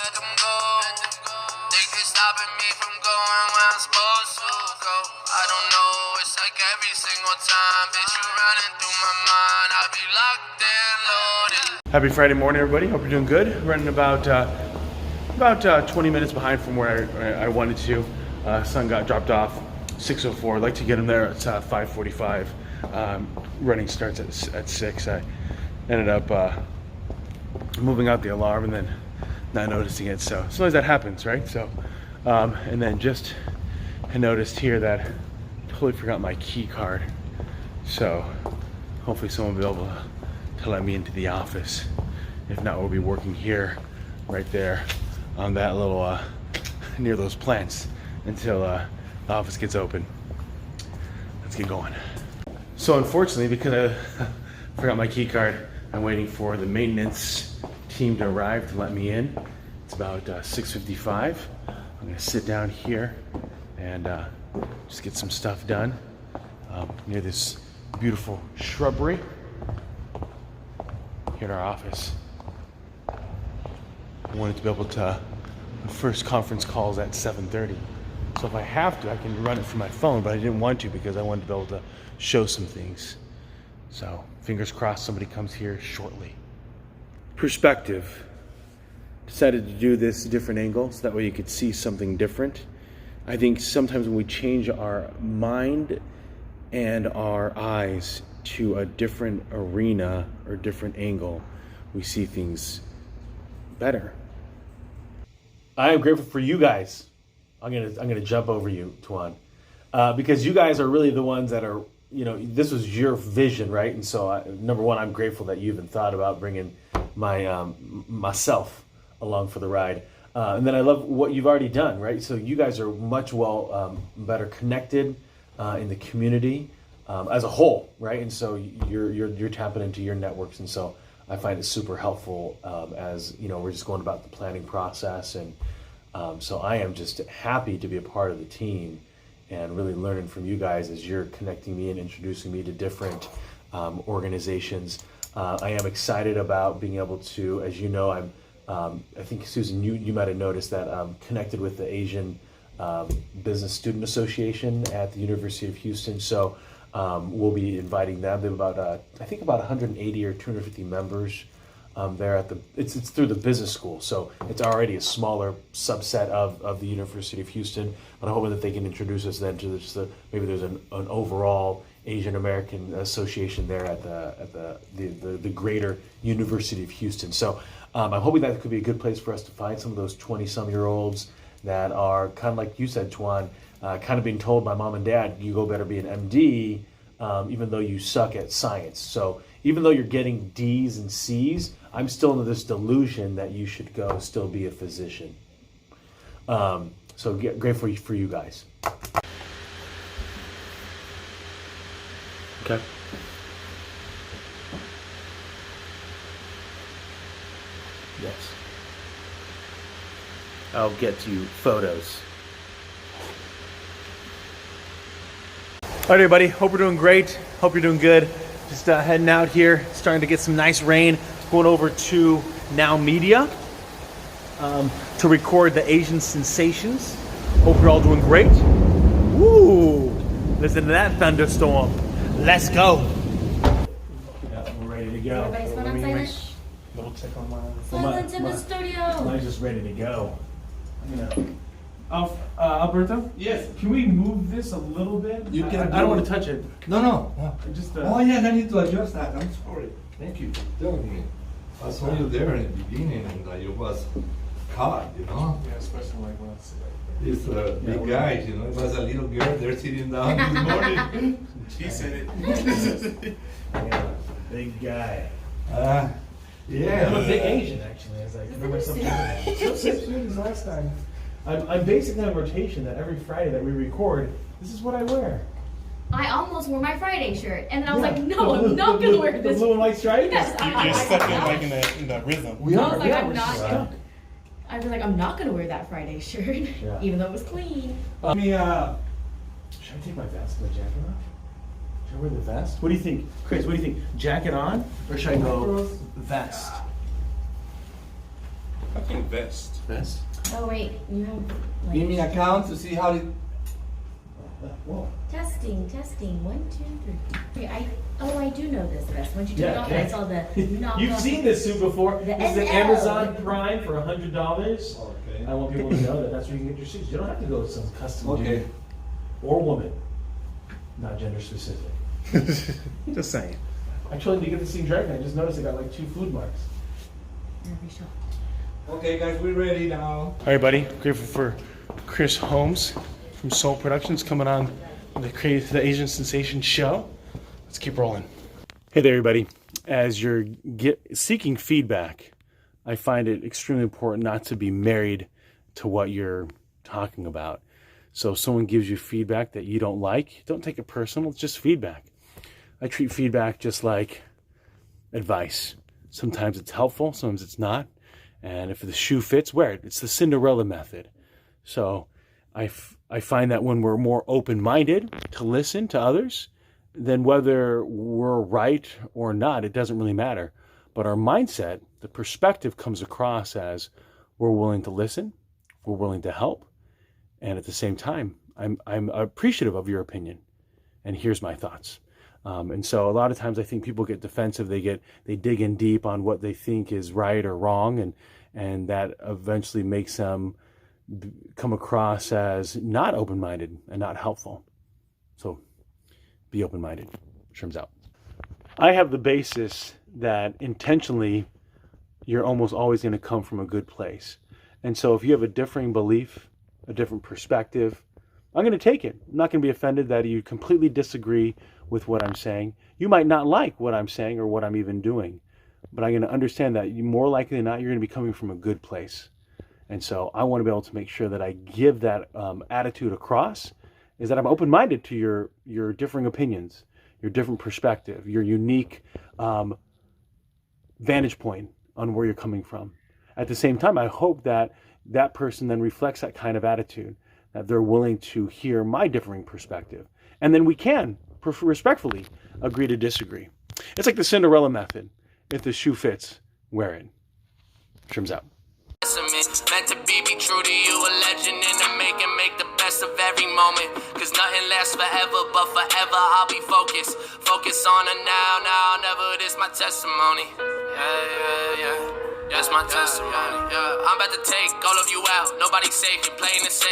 let them go. They keep stopping me from going where I'm supposed to go. I don't know, it's like every single time, bitch, you running through my mind. I be locked and loaded. Happy Friday morning, everybody. Hope you're doing good. Running about 20 minutes behind from where I wanted to. Son got dropped off 6:04. I'd like to get him there at 5:45. Running starts at 6. I ended up moving out the alarm and then not noticing it. So sometimes that happens, right? So, and then just I noticed here that I totally forgot my key card. So hopefully someone will be able to let me into the office. If not, we'll be working here, right there, on that little, near those plants until the office gets open. Let's get going. So unfortunately, because I forgot my key card, I'm waiting for the maintenance team to arrive to let me in. It's about 6:55. I'm gonna sit down here and just get some stuff done near this beautiful shrubbery here in our office. I wanted to be able to, the first conference calls at 7:30. So if I have to, I can run it from my phone, but I didn't want to because I wanted to be able to show some things. So fingers crossed somebody comes here shortly. Perspective. Decided to do this different angle so that way you could see something different. I think sometimes when we change our mind and our eyes to a different arena or different angle, we see things better. I am grateful for you guys. I'm gonna jump over you, Tuan, because you guys are really the ones that are, you know, this was your vision, right? And so, number one, I'm grateful that you even thought about bringing my myself along for the ride. And then I love what you've already done, right? So you guys are much better connected in the community as a whole, right? And so you're tapping into your networks, and so I find it super helpful as you know we're just going about the planning process, and so I am just happy to be a part of the team and really learning from you guys as you're connecting me and introducing me to different organizations. I am excited about being able to, as you know, I think Susan, you might have noticed that I'm connected with the Asian Business Student Association at the University of Houston. So we'll be inviting them. They have about I think about 180 or 250 members there at the. It's through the business school, so it's already a smaller subset of the University of Houston. But I'm hoping that they can introduce us then to just maybe there's an overall Asian American Association there at the greater University of Houston. So I'm hoping that could be a good place for us to find some of those 20-some-year-olds that are kind of like you said, Tuan, kind of being told by mom and dad, you go better be an MD, even though you suck at science. So even though you're getting D's and C's, I'm still under this delusion that you should go still be a physician. So great for you guys. Okay. Yes. I'll get you photos. All right, everybody. Hope we're doing great. Hope you're doing good. Just heading out here. Starting to get some nice rain. Going over to Now Media to record the Asian Sensations. Hope you're all doing great. Woo! Listen to that thunderstorm. Let's go. Yeah, we're ready to go. Everybody's phone on silent? Little tick on my Silence in the studio. Mine's just ready to go. Alberto? Yes. Can we move this a little bit? You can I don't want to touch it. No. Just Oh yes, I need to adjust that. I'm sorry. Thank you for telling me. I saw you there in the beginning and you was caught, you know. Yeah, especially like when it's This big guy, you know, it was a little girl there sitting down this morning. She said it. Yeah, big guy. Yeah. I'm a big Asian, actually. I was like, remember something? So 6 years last time. I'm basically on rotation that every Friday that we record, this is what I wear. I almost wore my Friday shirt, and then I was Yeah. like, no, I'm not going to wear The this. blue and white stripe? Yes, You're stuck in like in the rhythm. We I are. was like, Yeah, I'm we're not. stuck. I was like, I'm not going to wear that Friday shirt, Yeah. even though it was clean. Let me, should I take my vest and the jacket off? Should I wear the vest? What do you think? Chris, what do you think? Jacket on? Or should I go vest? I think vest. Vest? Oh wait, you have like Give me a count to see how it. Whoa. testing. 1, 2, 3. Okay, I do know this vest. Once you took it off, I saw the knockoff. You've seen this suit before. The This is the NL. Amazon Prime for $100. Okay. I want people to know that that's where you can get your suits. You don't have to go to some custom Okay. dude or woman, not gender specific. Just saying. Actually, to get the scene dragon, I just noticed I got like 2 food marks. Every shot. Okay, guys, we're ready now. All right, buddy. Grateful for Chris Holmes from Soul Productions coming on the Asian Sensation show. Let's keep rolling. Hey there, everybody. As you're seeking feedback, I find it extremely important not to be married to what you're talking about. So if someone gives you feedback that you don't like, don't take it personal. It's just feedback. I treat feedback just like advice. Sometimes it's helpful, sometimes it's not. And if the shoe fits, wear it. It's the Cinderella method. So I find that when we're more open-minded to listen to others, then whether we're right or not, it doesn't really matter. But our mindset, the perspective comes across as we're willing to listen, we're willing to help, and at the same time, I'm appreciative of your opinion. And here's my thoughts. And so a lot of times I think people get defensive. They dig in deep on what they think is right or wrong, and that eventually makes them come across as not open-minded and not helpful. So be open-minded. Sherm's out. I have the basis that intentionally you're almost always going to come from a good place. And so if you have a differing belief, a different perspective, I'm going to take it. I'm not going to be offended that you completely disagree with what I'm saying. You might not like what I'm saying or what I'm even doing, but I'm going to understand that more likely than not, you're going to be coming from a good place. And so I want to be able to make sure that I give that attitude across, is that I'm open-minded to your differing opinions, your different perspective, your unique vantage point on where you're coming from. At the same time, I hope that that person then reflects that kind of attitude, that they're willing to hear my differing perspective. And then we can respectfully agree to disagree. It's like the Cinderella method. If the shoe fits, wear it. Sherm's out. Meant to be true to you, a legend in the making, make the best of every moment. Cause nothing lasts forever, but forever I'll be focused. Focus on the now, never, this my testimony. Yeah, that's my testimony. Yeah, I'm about to take all of you out, nobody safe, you're playing it safe.